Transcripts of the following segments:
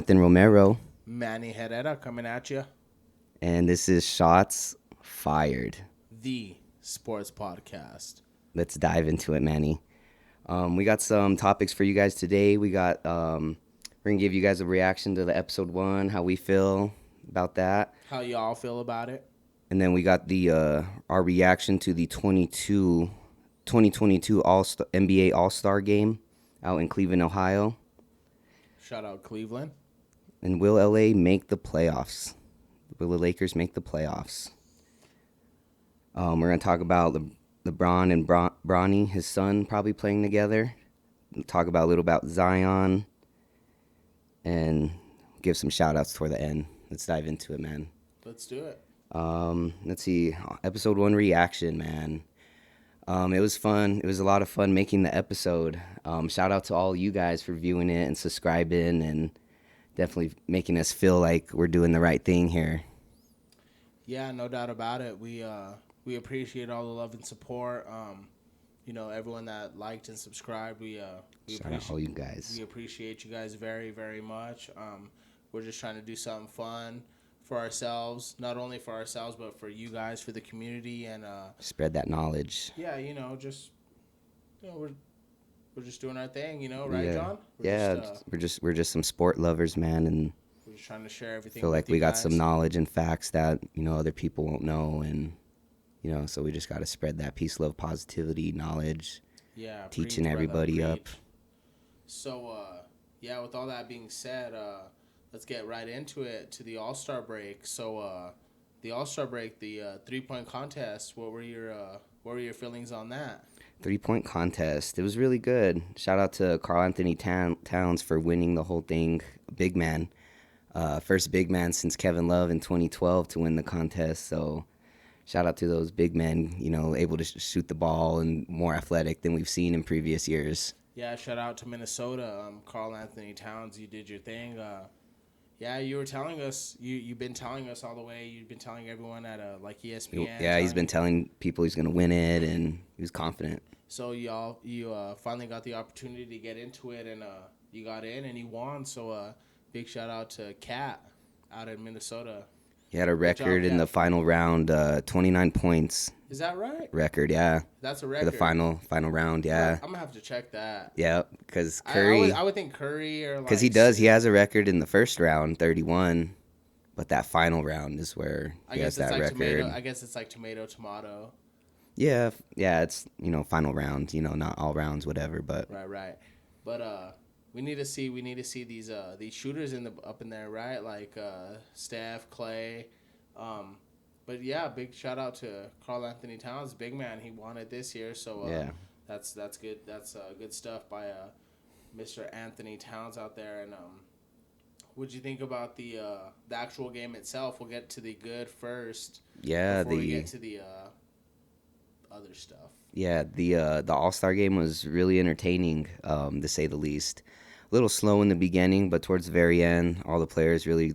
Jonathan Romero, Manny Herrera coming at you. and this is Shots Fired. The sports podcast. Let's dive into it, Manny. We got some topics for you guys today. We're gonna give you guys a reaction to the episode 1, how we feel about that, How y'all feel about it? and then we got the our reaction to the 2022 NBA All-Star Game out in Cleveland, Ohio. Shout out Cleveland. And will LA make the playoffs? Will the Lakers make the playoffs? We're going to talk about Lebron and Bronny, his son, probably playing together. We'll talk about a little about Zion. And give some shout-outs toward the end. Let's dive into it, man. Let's do it. Let's see. Episode 1 reaction, man. It was fun. It was a lot of fun making the episode. Shout out to all you guys for viewing it and subscribing and definitely making us feel like we're doing the right thing here. Yeah, no doubt about it. We appreciate all the love and support. Everyone that liked and subscribed. We Shout out all you guys. We appreciate you guys very, very much. We're just trying to do something fun for ourselves, not only for ourselves, but for you guys, for the community, and spread that knowledge. Yeah, we're just doing our thing, right, yeah. John? We're just some sport lovers, man, and we're just trying to share everything. Feel like with we you got guys. some knowledge and facts that other people won't know, and so we just got to spread that peace, love, positivity, knowledge. Yeah, teaching preach, everybody brother, up. preach. So, with all that being said, let's get right into it, to the All-Star break. So, the All-Star break, the 3-point contest, what were your feelings on that? 3-point contest. It was really good. Shout out to Karl Anthony Towns for winning the whole thing. Big man. First big man since Kevin Love in 2012 to win the contest. So shout out to those big men, able to shoot the ball and more athletic than we've seen in previous years. Yeah, shout out to Minnesota. Karl Anthony Towns, you did your thing. You were telling us, you've been telling us all the way. You've been telling everyone at ESPN. Yeah, he's been telling people he's going to win it, and he was confident. So you finally got the opportunity to get into it, and you got in and you won. So big shout out to Cat out in Minnesota. He had a record in the final round, 29 points. Is that right? Record, yeah. That's a record. For the final round, yeah. I'm going to have to check that. Yeah, because Curry... I would think Curry or because he does. He has a record in the first round, 31. But that final round is where he has that record. I guess it's like tomato. Yeah, it's, final round, not all rounds, whatever, but... Right. But we need to see these shooters up in there, right? Like Steph, Clay. But yeah, big shout out to Karl Anthony Towns, big man. He won it this year, so yeah. That's good. That's good stuff by Mr. Anthony Towns out there. And what'd you think about the actual game itself? We'll get to the good first. Yeah, before we get to the other stuff. Yeah, the All-Star game was really entertaining, to say the least. A little slow in the beginning, but towards the very end, all the players really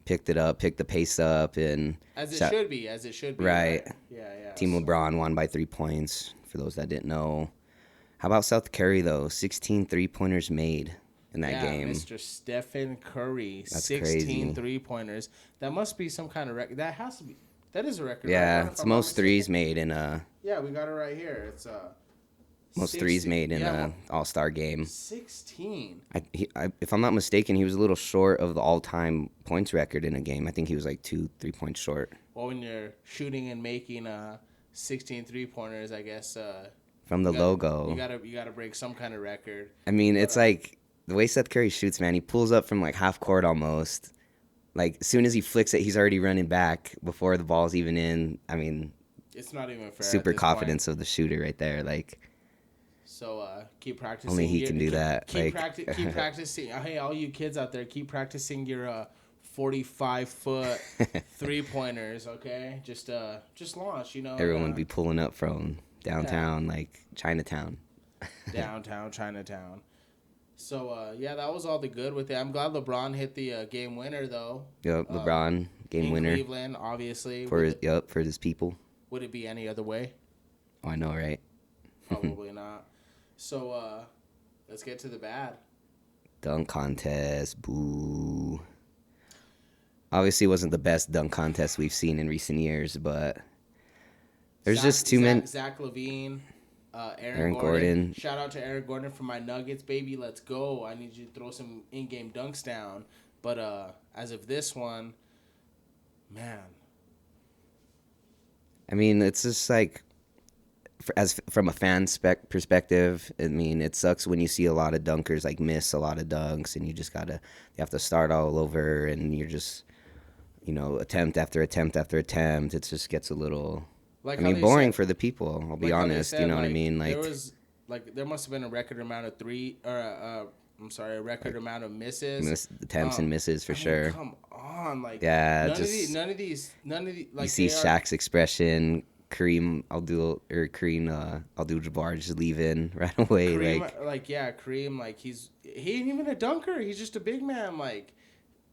picked the pace up, and as it should be. Right. Yeah. Team LeBron won by 3 points. For those that didn't know, how about Seth Curry though? 16 3-pointers made in that game. Mr. Stephen Curry, That's 16 crazy. 3-pointers. That must be some kind of record. That has to be. That is a record. Yeah, right? it's most threes made in Yeah, we got it right here. It's most 16, threes made in a All-Star game. 16. If I'm not mistaken, he was a little short of the all-time points record in a game. I think he was like 2 3-points short. Well, when you're shooting and making 16 3-pointers, I guess from the logo, you gotta break some kind of record. I mean, it's like the way Seth Curry shoots, man. He pulls up from like half court almost. Like as soon as he flicks it, he's already running back before the ball's even in. I mean, it's not even fair. Super confidence of the shooter right there, like. So keep practicing. Only he can do that. Keep practicing. Hey, all you kids out there, keep practicing your 45-foot 3-pointers. Okay, just launch. Everyone be pulling up from downtown, like Chinatown. Downtown Chinatown. So that was all the good with it. I'm glad LeBron hit the game winner though. Yep, LeBron game winner. Cleveland, obviously. For his people. Would it be any other way? Oh, I know, right? Probably not. So let's get to the bad. Dunk contest. Boo. Obviously, it wasn't the best dunk contest we've seen in recent years, but there's just too many. Zach LaVine, Aaron Gordon. Gordon. Shout out to Aaron Gordon for my Nuggets, baby. Let's go. I need you to throw some in-game dunks down. But as of this one, man. I mean, it's just like, from a fan perspective, I mean, it sucks when you see a lot of dunkers like miss a lot of dunks, and you have to start all over, and you're just, attempt after attempt after attempt. It just gets a little, boring for the people. I'll be honest. You know what I mean? Like, there must have been a record amount of a record amount of misses, attempts and misses for sure. Come on, like, yeah, none of these. Like, you see Shaq's expression. Kareem Abdul-Jabbar just leaving right away. Kareem, like, he ain't even a dunker. He's just a big man. Like,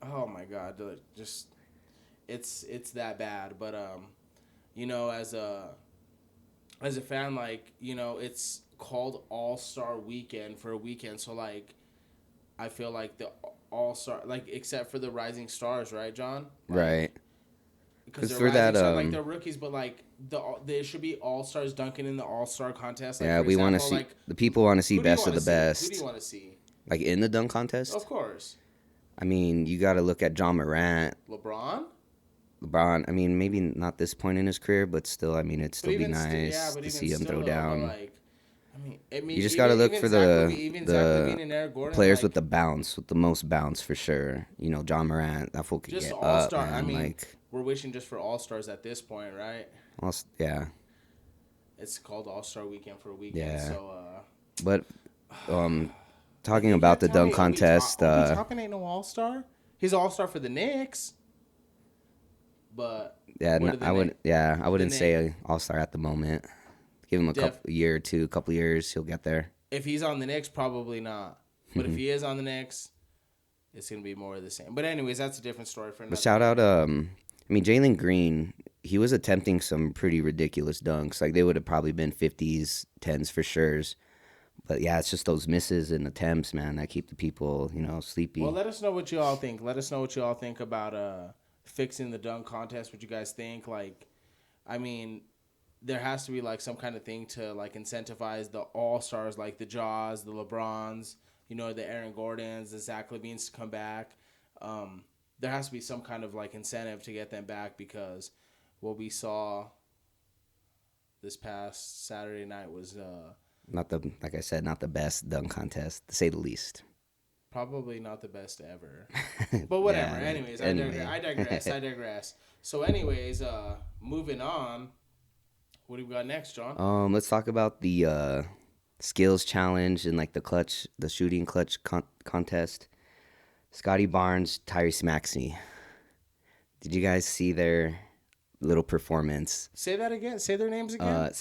oh my God, just it's that bad. But as a fan, like, it's called All-Star Weekend for a weekend. So, like, I feel like the All-Star, like, except for the Rising Stars, right, John? Like, right. Because they're rising stars, like, they're rookies, but, like, there should be All-Stars dunking in the All-Star contest. Like, yeah, we want to see, like, the people want to see best of the best. Who do you want to see? Like, in the dunk contest? Of course. I mean, you got to look at John Morant. LeBron, I mean, maybe not this point in his career, but still, I mean, it'd still be nice to see him throw down. You just got to look for the players with the bounce, with the most bounce for sure. John Morant, that fool could get up, man. I mean, we're wishing just for All-Stars at this point, right? Yeah. It's called All-Star Weekend for a weekend, yeah. So, but, talking about the dunk contest, Toppin ain't no All-Star. He's All-Star for the Knicks. But yeah, I wouldn't say All-Star at the moment. Give him a couple years, he'll get there. If he's on the Knicks, probably not. But if he is on the Knicks, it's gonna be more of the same. But anyways, that's a different story for another. But shout out, Jalen Green. He was attempting some pretty ridiculous dunks. Like, they would have probably been 50s, 10s for sure. But yeah, it's just those misses and attempts, man, that keep the people, sleepy. Well, let us know what you all think. Let us know what you all think about fixing the dunk contest. What you guys think? Like, I mean, there has to be, like, some kind of thing to, like, incentivize the All-Stars, like the Jaws, the LeBrons, the Aaron Gordons, the Zach LaVines to come back. There has to be some kind of, like, incentive to get them back, because what we saw this past Saturday night was like I said, not the best dunk contest, to say the least. Probably not the best ever. But whatever. Yeah, anyways, I digress. So anyways, moving on. What do we got next, John? Let's talk about the skills challenge and, like, the shooting clutch contest. Scotty Barnes, Tyrese Maxey. Did you guys see their little performance? Say that again. Say their names again.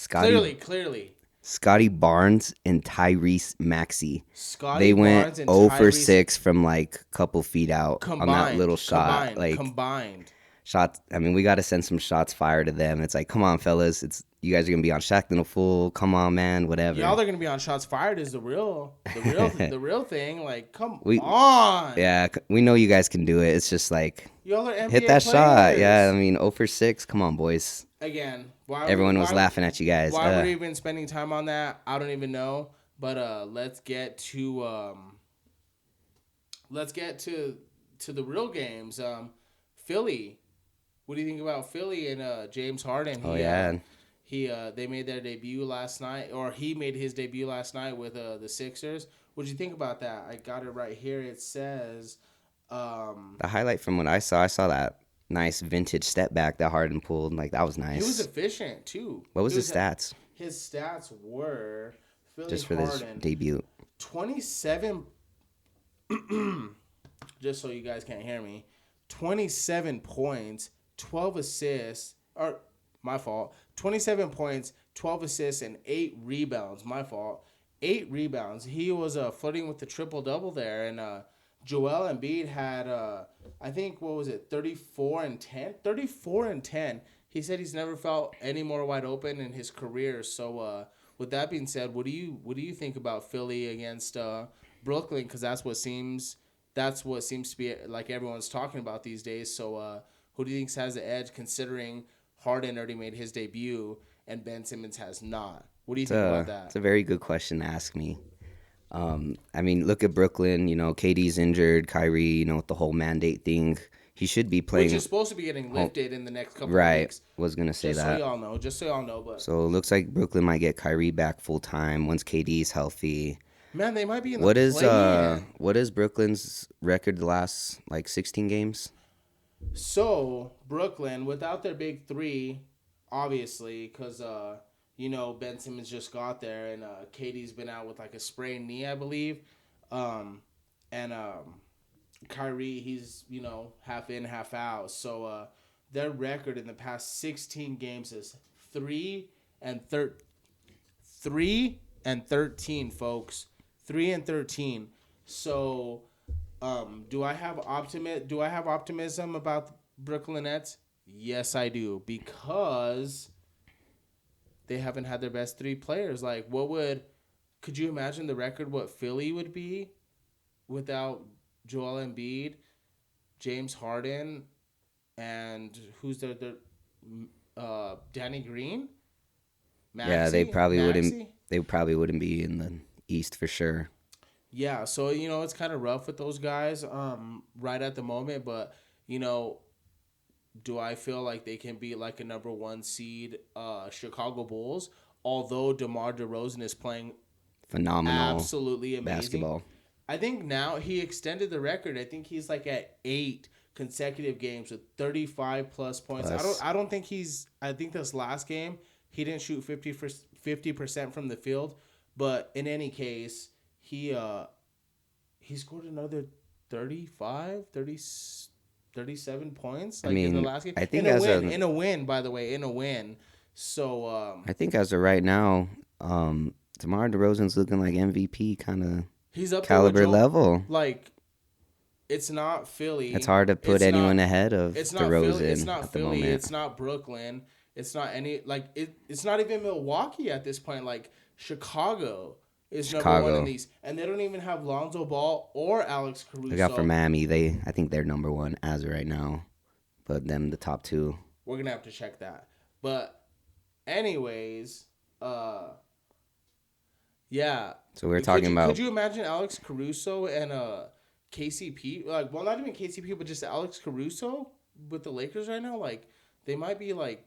Clearly. Scotty Barnes and Tyrese Maxey. They went 0 for 6 from, like, a couple feet out on that little shot. Combined. Shots. I mean, we got to send some shots fired to them. It's like, come on, fellas. You guys are gonna be on Shaqtin' a Fool. Come on, man. Whatever. Y'all are gonna be on shots fired is the real thing. Like, come on. Yeah, we know you guys can do it. It's just like, y'all are NBA hit that players. Shot. Yeah, I mean, 0 for 6. Come on, boys. Again, everyone was laughing at you guys. Why were we even spending time on that? I don't even know. But let's get to the real games. Philly. What do you think about Philly and James Harden? They made their debut last night, or he made his debut last night with the Sixers. What did you think about that? I got it right here. It says the highlight from what I saw that nice vintage step back that Harden pulled. Like, that was nice. He was efficient too. What was his stats? His stats were Philly just for Harden, this debut. 27. Just so you guys can't hear me, 27 points, 12 assists. Or my fault. 27 points, 12 assists, and 8 rebounds. My fault. 8 rebounds. He was flirting with the triple-double there. And Joel Embiid had, I think, 34 and 10? 34 and 10. He said he's never felt any more wide open in his career. So with that being said, what do you think about Philly against Brooklyn because that's what seems to be like everyone's talking about these days. So who do you think has the edge considering Harden already made his debut and Ben Simmons has not? What do you think about It's that? a very good question to ask me. I mean, look at Brooklyn. KD's injured. Kyrie, with the whole mandate thing, he should be Which is playing. supposed to be getting Home. lifted in the next couple of Right, weeks. was gonna say that. Just so y'all know. But So it looks like Brooklyn might get Kyrie back full time once KD's healthy. man, they might be in the play-in. What is Brooklyn's record the last like 16 games? So Brooklyn, without their big three, obviously, because Ben Simmons just got there and Katie's been out with like a sprained knee, I believe, and Kyrie, he's half in, half out. So their record in the past 16 games is 3-13, folks. 3-13. So. Do I have optimism about the Brooklyn Nets? Yes, I do, because they haven't had their best three players. Like, could you imagine the record what Philly would be without Joel Embiid, James Harden, and who's Danny Green? Yeah, Maxey? they probably wouldn't be in the East for sure. Yeah, so it's kind of rough with those guys right at the moment, but do I feel like they can be like a number 1 seed Chicago Bulls? Although DeMar DeRozan is playing Phenomenal absolutely amazing. basketball. I think now he extended the record. I think he's like at 8 consecutive games with 35 plus points. I don't think I think this last game he didn't shoot 50% from the field, but in any case, he scored another 37 points in the last game. I think in a win, by the way, in a win. So I think as of right now, DeMar DeRozan's looking like MVP kind of he's up caliber level. Like, it's not Philly. It's hard to put anyone ahead of DeRozan It's not at the Philly. moment. It's not Brooklyn. It's not it's not even Milwaukee at this point. Like, Chicago is number 1 in these, and they don't even have Lonzo Ball or Alex Caruso. They got from Miami. I think they're number 1 as of right now, but them the top 2. We're gonna have to check that. But anyways, yeah. So we're talking about. Could you imagine Alex Caruso and KCP? Like, well, not even KCP, but just Alex Caruso with the Lakers right now. Like, they might be like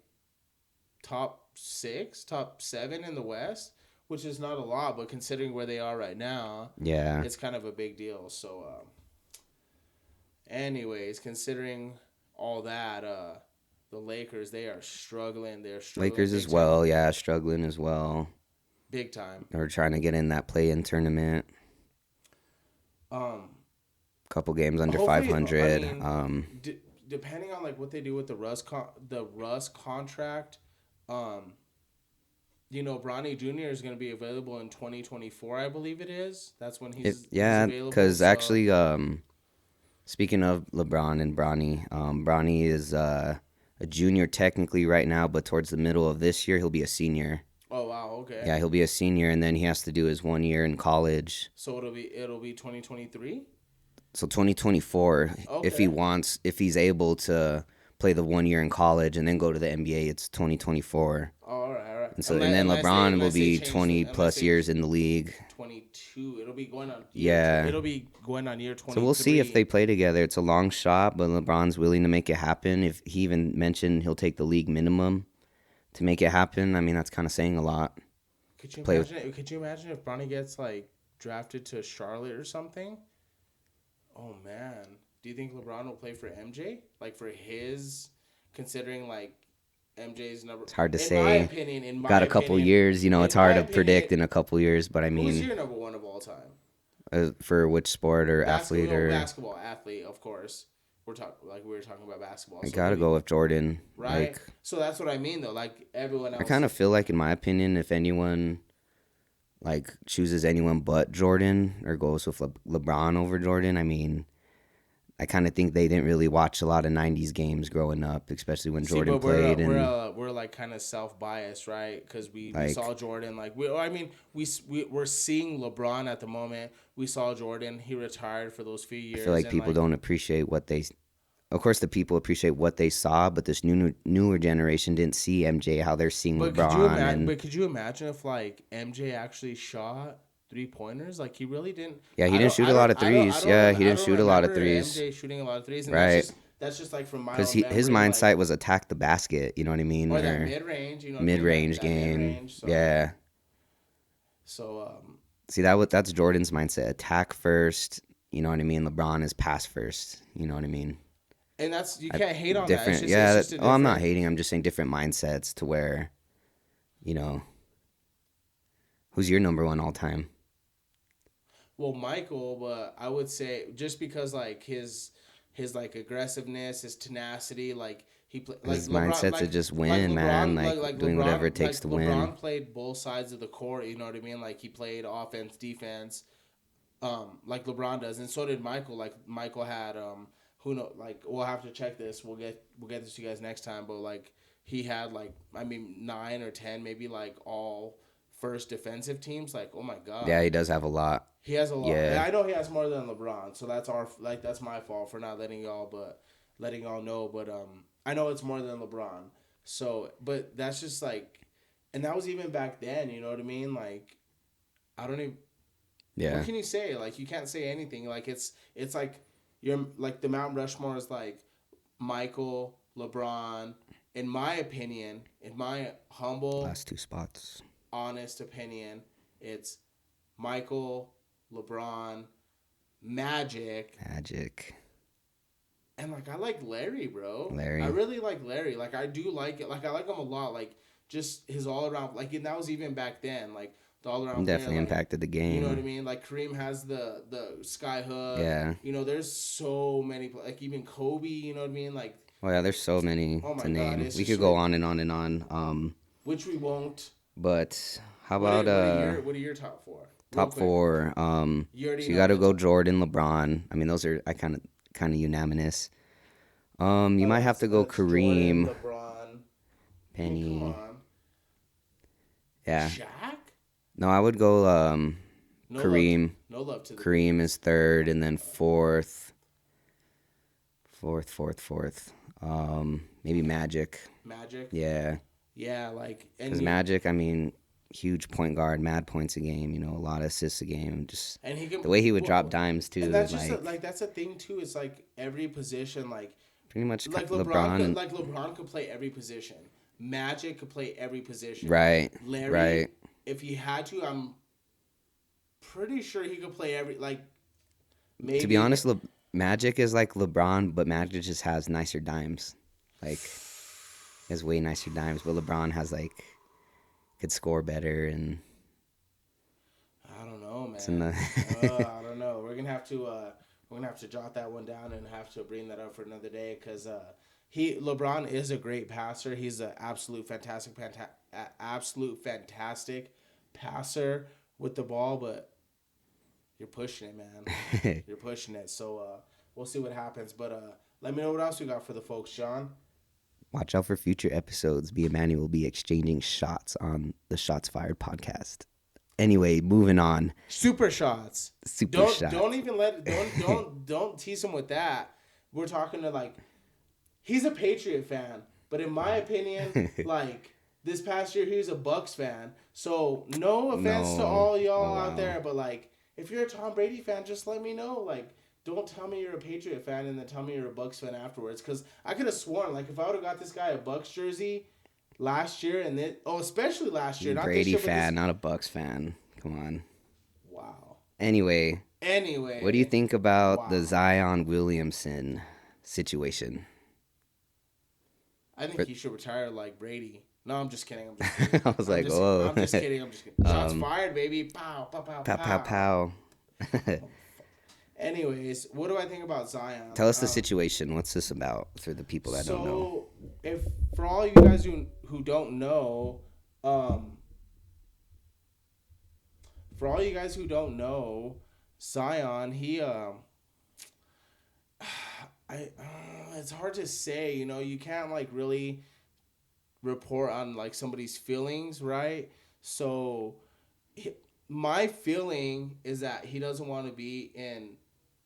top 6, top 7 in the West. Which is not a lot, but considering where they are right now, yeah, it's kind of a big deal. So, anyways, considering all that, the Lakers, they are struggling. They're struggling. Lakers as well, yeah, struggling as well. Big time. They're trying to get in that play-in tournament. Couple games under 500. Depending on like what they do with the Russ contract, Bronny Jr. is going to be available in 2024, I believe it is. That's when he's available. Because actually, speaking of LeBron and Bronny, Bronny is a junior technically right now, but towards the middle of this year, he'll be a senior. Oh, wow, okay. Yeah, he'll be a senior, and then he has to do his 1 year in college. So it'll be 2023? So 2024, okay. if he's able to play the 1 year in college and then go to the NBA, it's 2024. Oh, all right. And then LeBron will be 20 plus years in the league. 22. It'll be going on. It'll be going on year 23. So we'll see if they play together. It's a long shot, but LeBron's willing to make it happen. If he even mentioned he'll take the league minimum to make it happen, I mean that's kind of saying a lot. Could you imagine if Bronny gets like drafted to Charlotte or something? Oh man, do you think LeBron will play for MJ? Like for his, considering like. MJ's number. It's hard to say. In my opinion, got a couple years. It's hard to predict in a couple years. But I mean, who's your number 1 of all time? For which sport or athlete or basketball athlete, of course. We were talking about basketball. I gotta go with Jordan. Right. So that's what I mean, though. Like everyone else. I kind of feel like, in my opinion, if anyone chooses anyone but Jordan or goes with LeBron over Jordan, I mean, I kind of think they didn't really watch a lot of '90s games growing up, especially when Jordan but played. We're like kind of self biased, right? Because we like, saw Jordan. Like we're seeing LeBron at the moment. We saw Jordan. He retired for those few I years. feel like people don't appreciate what they. Of course, the people appreciate what they saw, but this newer generation didn't see MJ how they're seeing LeBron. But could you imagine if like MJ actually shot 3-pointers? Like he really didn't. Yeah, he didn't shoot a lot of threes. Yeah, he didn't shoot a lot of threes. MJ shooting a lot of threes, and right. That's just like from my Because own memory. His mindset like, was attack the basket. You know what I mean? Or that mid range. You know, mid range game. Mid-range, so. Yeah. So see that's Jordan's mindset. Attack first. You know what I mean? LeBron is pass first. You know what I mean? And that's you can't hate on different, that. It's just I'm not hating. I'm just saying different mindsets to where, you know, who's your number one all time? Well, Michael, but I would say just because like his like aggressiveness, his tenacity, like he played like his mindset to just win, man. Like doing LeBron, whatever it takes to win. LeBron played both sides of the court. You know what I mean? Like he played offense, defense, like LeBron does, and so did Michael. Like Michael had who know, like we'll have to check this. We'll get this to you guys next time. But like he had like 9 or 10, maybe like all first defensive teams. Like oh my god. Yeah, he does have a lot. He has a lot. Yeah. I know he has more than LeBron, so that's my fault for not letting y'all know. But I know it's more than LeBron. So, but that's just like, and that was even back then. You know what I mean? Like, I don't even. Yeah. What can you say? Like, you can't say anything. Like, it's like you're like the Mount Rushmore is like Michael, LeBron. In my opinion, in my humble last two spots, honest opinion, it's Michael, LeBron, Magic. And like I like Larry, bro. I really like Larry. Like I do like it. Like I like him a lot. Like just his all around. Like and that was even back then. Like the all around. Definitely player, impacted the game. You know what I mean? Like Kareem has the sky hook. Yeah. You know, there's so many. Like even Kobe. You know what I mean? Like. Oh yeah, there's so many to name. We could go on and on and on. Which we won't. But how about what are your top four? Top four. So you got to go Jordan, LeBron. I mean, those are kind of unanimous. You might have to go Kareem. Jordan, LeBron, Penny. Come on. Yeah. Shaq? No, I would go Kareem. No love to the Kareem is third, and then fourth. Maybe Magic. Magic? Yeah. Yeah, like because Magic, I mean, huge point guard, mad points a game, you know, a lot of assists a game. Just and he can, the way he would drop dimes too. And that's just like that's a thing too. It's like every position, like pretty much like LeBron could play every position. Magic could play every position. Right. Larry, right. If he had to, I'm pretty sure he could play every like. Maybe to be honest, Magic is like LeBron, but Magic just has nicer dimes, like. Has way nicer dimes, but LeBron has like could score better and I don't know, man. I don't know. We're gonna have to jot that one down and have to bring that up for another day because LeBron is a great passer. He's an absolute fantastic passer with the ball, but you're pushing it, man. You're pushing it. So we'll see what happens. But let me know what else we got for the folks, John. Watch out for future episodes. Me and Manny will be exchanging shots on the Shots Fired podcast. Anyway, moving on. Super shots. Shots. Don't tease him with that. We're talking to like, he's a Patriot fan, but in my opinion, like this past year he was a Bucks fan. So no offense to all y'all out there, but like if you're a Tom Brady fan, just let me know. Like. Don't tell me you're a Patriot fan and then tell me you're a Bucks fan afterwards. Because I could have sworn, like, if I would have got this guy a Bucks jersey last year and then... Oh, especially last year. Not Brady this year, fan, not a Bucks fan. Come on. Wow. Anyway. What do you think about the Zion Williamson situation? I think he should retire like Brady. No, I'm just kidding. I was like, whoa. I'm just kidding. Shots fired, baby. Pow, pow, pow, pow. Pow, pow, pow. Anyways, what do I think about Zion? Tell us the situation. What's this about for the people that don't know? So, for all you guys who don't know, Zion, It's hard to say. You can't like really report on like somebody's feelings, right? So he- my feeling is that he doesn't want to be in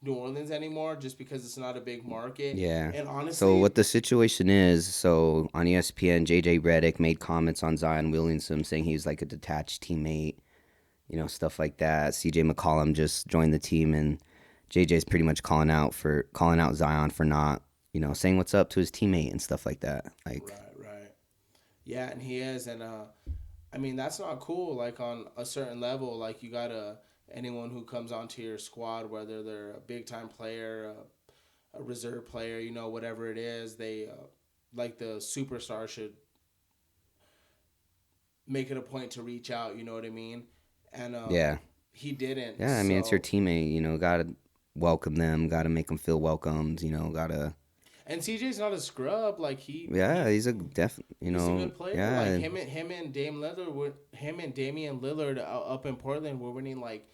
New Orleans anymore just because it's not a big market. Yeah. And So honestly, what the situation is, so on ESPN, JJ Redick made comments on Zion Williamson saying he's like a detached teammate, stuff like that. CJ McCollum just joined the team, and JJ's pretty much calling out Zion for not, saying what's up to his teammate and stuff like that. Like, right, right. Yeah, and he is, and I mean that's not cool. Like on a certain level, like you gotta anyone who comes onto your squad, whether they're a big time player, a reserve player, whatever it is, they like the superstar should make it a point to reach out. You know what I mean? And yeah. he didn't. Yeah, I mean, it's your So teammate, gotta welcome them, gotta make them feel welcomed, gotta. and CJ's not a scrub. Like Yeah, he he's a he's a good player. Like yeah, him and him and Damian Lillard up in Portland were winning like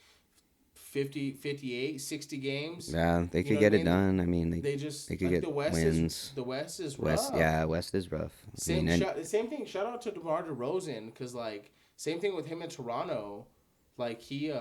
50, 58, 60 games. yeah, they You know could what I get it mean? done. I mean, They they just could like get wins. The West is West, rough. yeah, West is rough. I mean, and Same thing. Shout out to DeMar DeRozan because like same thing with him in Toronto. Like him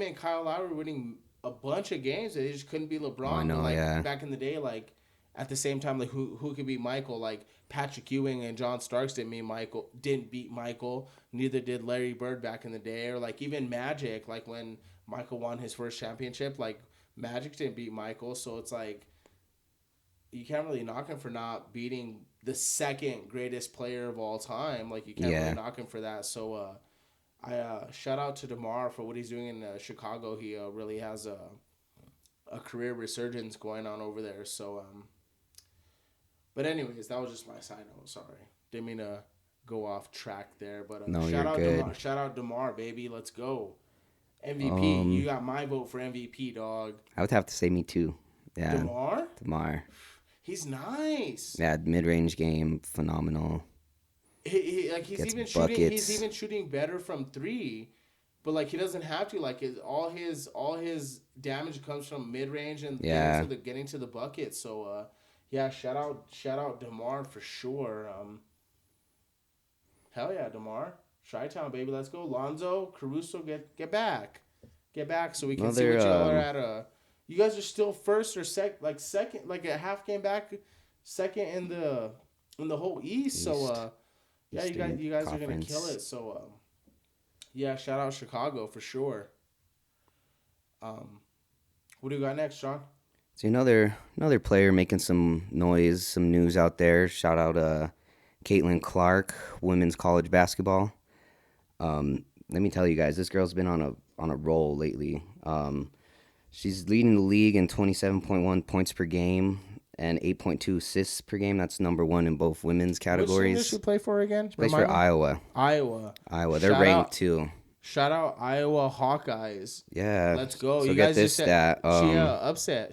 and Kyle Lowry were winning a bunch of games. They just couldn't be oh, I LeBron. But know, like yeah, back in the day, like at the same time, like who could beat Michael? Like Patrick Ewing and John Starks didn't beat Michael. Neither did Larry Bird back in the day, or like even Magic. Like when Michael won his first championship, like Magic didn't beat Michael. So it's like you can't really knock him for not beating the second greatest player of all time. Like you can't really yeah. knock him for that. So I shout out to DeMar for what he's doing in Chicago. He really has a career resurgence going on over there. So but anyways, that was just my side note. Sorry, didn't mean to go off track there. But No, shout you're out good. DeMar, shout out DeMar, baby. Let's go. MVP. You Um, got my vote for MVP, dog. I would have to say me too. Yeah, DeMar. Demar. He's nice. Yeah, mid-range game, phenomenal. Gets He's buckets. even shooting better from three, but like he doesn't have to. Like all his damage comes from mid range and Yeah, getting to the bucket. So yeah, shout out Demar for sure. Hell yeah, Demar, Chi-Town baby, let's go. Lonzo Caruso, get back so we can see another what y'all are at. You guys are still first or second, like a half game back, second in the whole East. So East yeah, Eastern you guys are gonna kill Conference. it. So yeah, shout out Chicago for sure. Um, what do you got next, John? So another player making some noise, some news out there. Shout out Catlin Clark, women's college basketball. Let me tell you guys, this girl's been on a roll lately. She's leading the league in 27.1 points per game and 8.2 assists per game. That's number one in both women's Which team does categories. she play for again? She plays Remind for me. Iowa. Iowa. Iowa, they're Shout ranked out, too. shout out Iowa Hawkeyes. Yeah. Let's go. So You get guys this just said stat.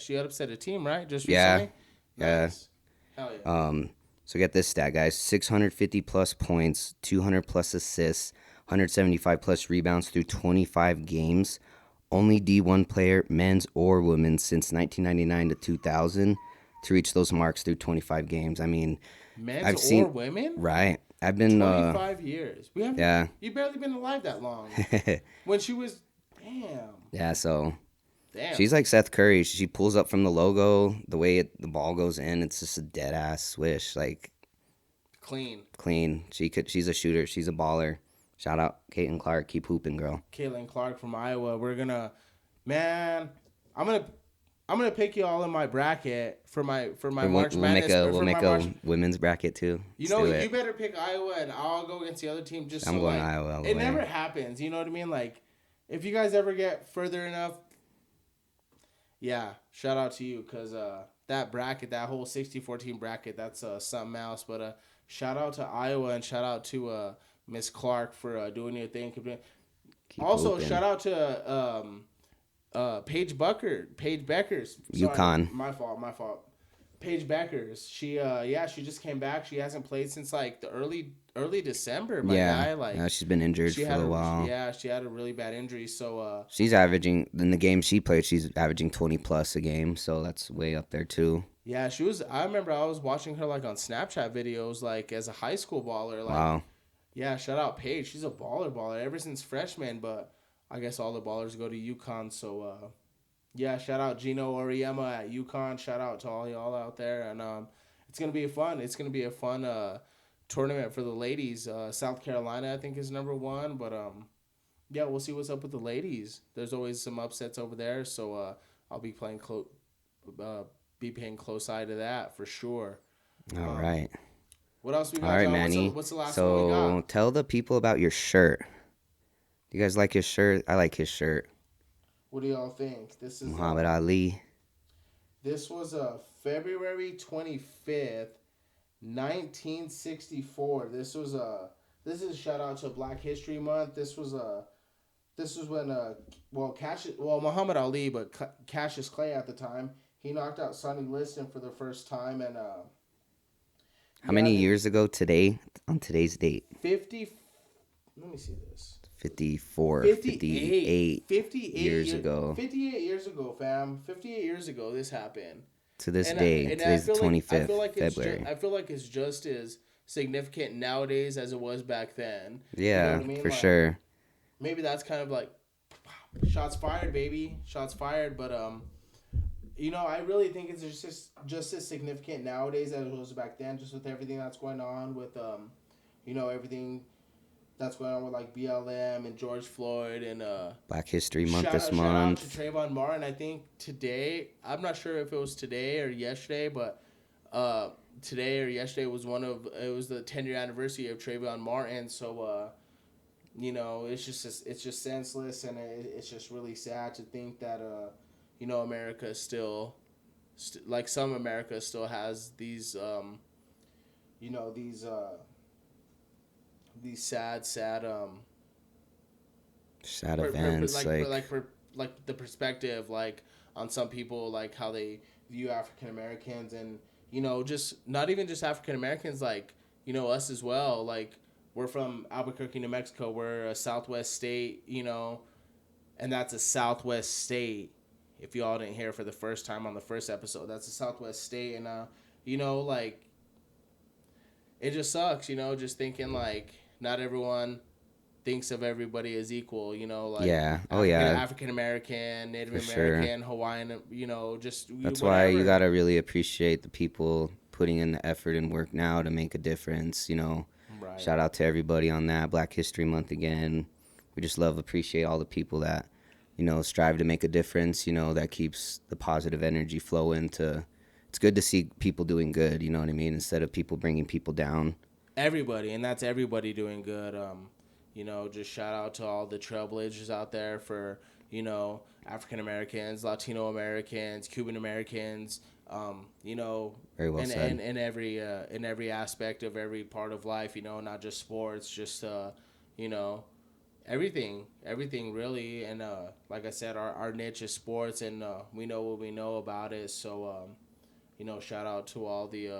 she upset a team, right? Just Yeah, recently. yeah. Nice. Hell yeah. So get this stat, guys: 650 plus points, 200 plus assists, 175 plus rebounds through 25 games. Only D1 player, men's or women's, since 1999 to 2000 to reach those marks through 25 games. I mean, Men's I've or seen women? right. I've been 25 years. We haven't. yeah, You barely been alive that long. When she was, damn, yeah. So damn, she's like Seth Curry. She pulls up from the logo. The way the ball goes in, it's just a dead ass swish, like clean. clean. She's a shooter. She's a baller. Shout out Caitlin Clark. Keep hooping, girl. Caitlin Clark from Iowa. Man, I'm gonna, I'm gonna pick you all in my bracket for my Or March we'll make Madness. a Or we'll for make my March, a women's bracket too. you Let's know, do you it. better pick Iowa and I'll go against the other team. Just I'm so going like Iowa all the it way. never happens. You know what I mean? Like if you guys ever get further enough, yeah, shout out to you because that bracket, that whole 64 team bracket, that's something else. But shout out to Iowa and shout out to Miss Clark for doing your thing. Keep Also, hooping. shout out to Paige Beckers. Sorry, UConn. my fault. Paige Beckers. She just came back. She hasn't played since like the early December, my Yeah, guy. Like yeah, she's been injured for a while. she had a really bad injury. So She's averaging in the game she played. She's averaging 20 plus a game, so that's way up there too. yeah, she was. I remember I was watching her like on Snapchat videos, like as a high school baller. Like, Wow. yeah, shout out Paige. She's a baller ever since freshman. But I guess all the ballers go to UConn. So yeah, shout out Gino Oriema at UConn. Shout out to all y'all out there, and it's gonna be fun. It's gonna be a fun tournament for the ladies. South Carolina, I think, is number one, but yeah, we'll see what's up with the ladies. There's always some upsets over there, so I'll be uh, paying close eye to that for sure. All Um, right. what else we All got, right, John? Manny. What's the last one we So got? tell the people about your shirt. You guys like his shirt? I like his shirt. What do y'all think? Muhammad Ali. This was February 25th, 1964. This is a shout out to Black History Month. This was when Muhammad Ali, but Cassius Clay at the time, he knocked out Sonny Liston for the first time, and How yeah, many they years ago today? On today's date? 50. Let me see this. 54, 58 years ago. 58 years ago, fam. 58 years ago, this happened. To this And day. and Today's the 25th February. I feel like it's just as significant nowadays as it was back then. You know Yeah, what I mean? for Like, sure. maybe that's kind of like shots fired, baby. Shots fired, but I really think it's just as significant nowadays as it was back then, just with everything that's going on with everything that's going on with like BLM and George Floyd and Black History Month shout out month. to Trayvon Martin. I think today, I'm not sure if it was today or yesterday, but today or yesterday was it was the 10-year anniversary of Trayvon Martin. So it's just senseless, and it's just really sad to think that America still like some America still has these you know these sad Sad events. like the perspective like on some people, like how they view African Americans, and just not even just African Americans, like us as well. Like, we're from Albuquerque, New Mexico. We're a Southwest state, and that's a Southwest state. If you all didn't hear for the first time on the first episode, that's a Southwest state, and like, it just sucks, just thinking like not everyone thinks of everybody as equal, like Yeah. Oh, yeah. African American, Native For sure. American, Hawaiian, just That's whatever. why you got to really appreciate the people putting in the effort and work now to make a difference, Right. Shout out to everybody on that. Black History Month again. We just appreciate all the people that, strive to make a difference, that keeps the positive energy flowing it's good to see people doing good, you know what I mean? Instead of people bringing people down. Everybody, and that's everybody doing good. Just shout out to all the trailblazers out there for, African Americans, Latino Americans, Cuban Americans, Very well said. in every aspect of every part of life, not just sports, just everything really. And like I said, our niche is sports, and we know what we know about it. So shout out to all the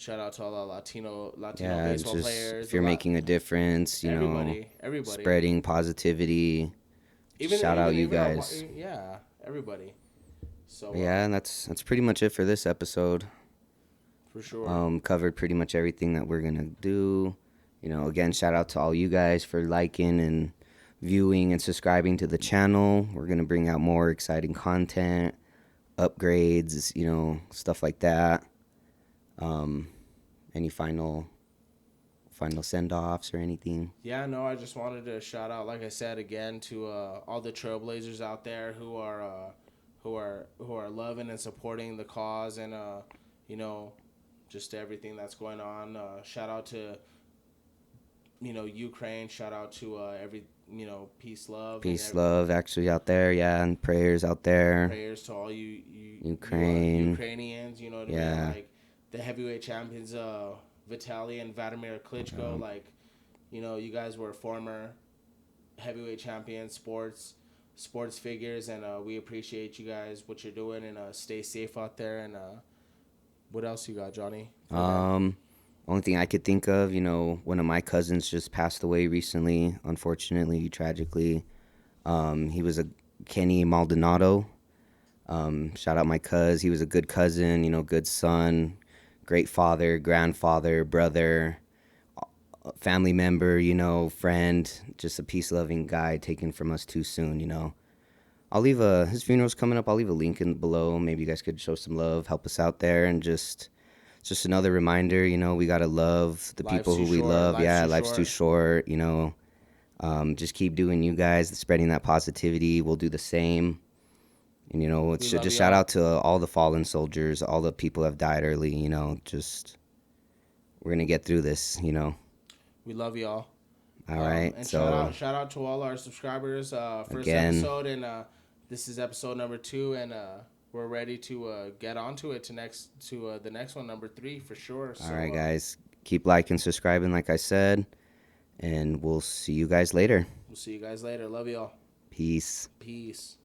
Latino Yeah, baseball just players. if you're making a difference, everybody, spreading positivity. Shout out you guys. Everybody. So Yeah, and that's pretty much it for this episode. for sure. Covered pretty much everything that we're gonna do. Again, shout out to all you guys for liking and viewing and subscribing to the channel. We're gonna bring out more exciting content, upgrades, stuff like that. Any final send-offs or anything? Yeah, no, I just wanted to shout out, like I said again, to all the trailblazers out there who are loving and supporting the cause, and just everything that's going on. Shout out to Ukraine. Shout out to every peace, love, love, actually out there, yeah, and prayers out there. Prayers to all you Ukraine. Ukrainians. You know what I mean? Like the heavyweight champions, Vitaly and Vladimir Klitschko. Like, you guys were former heavyweight champions, sports figures, and we appreciate you guys, what you're doing, and stay safe out there, and What else you got, Johnny? Only thing I could think of, one of my cousins just passed away recently, unfortunately, tragically. He was a Kenny Maldonado. Shout out my cuz. He was a good cousin, good son, great father, grandfather, brother, family member, friend, just a peace-loving guy taken from us too soon. I'll leave his funeral's coming up. I'll leave a link in below. Maybe you guys could show some love, help us out there, and just another reminder, we gotta love the people who we love. Yeah, life's too short. Just keep doing you guys, spreading that positivity. We'll do the same. And it's just shout out to all the fallen soldiers, all the people who have died early. Just we're gonna get through this. We love y'all. All right. And so shout out to all our subscribers. First again, episode, and this is episode number 2, and we're ready to get onto it to the next one, number 3 for sure. So, all right, guys, keep liking, subscribing, like I said, and we'll see you guys later. We'll see you guys later. Love y'all. Peace. Peace.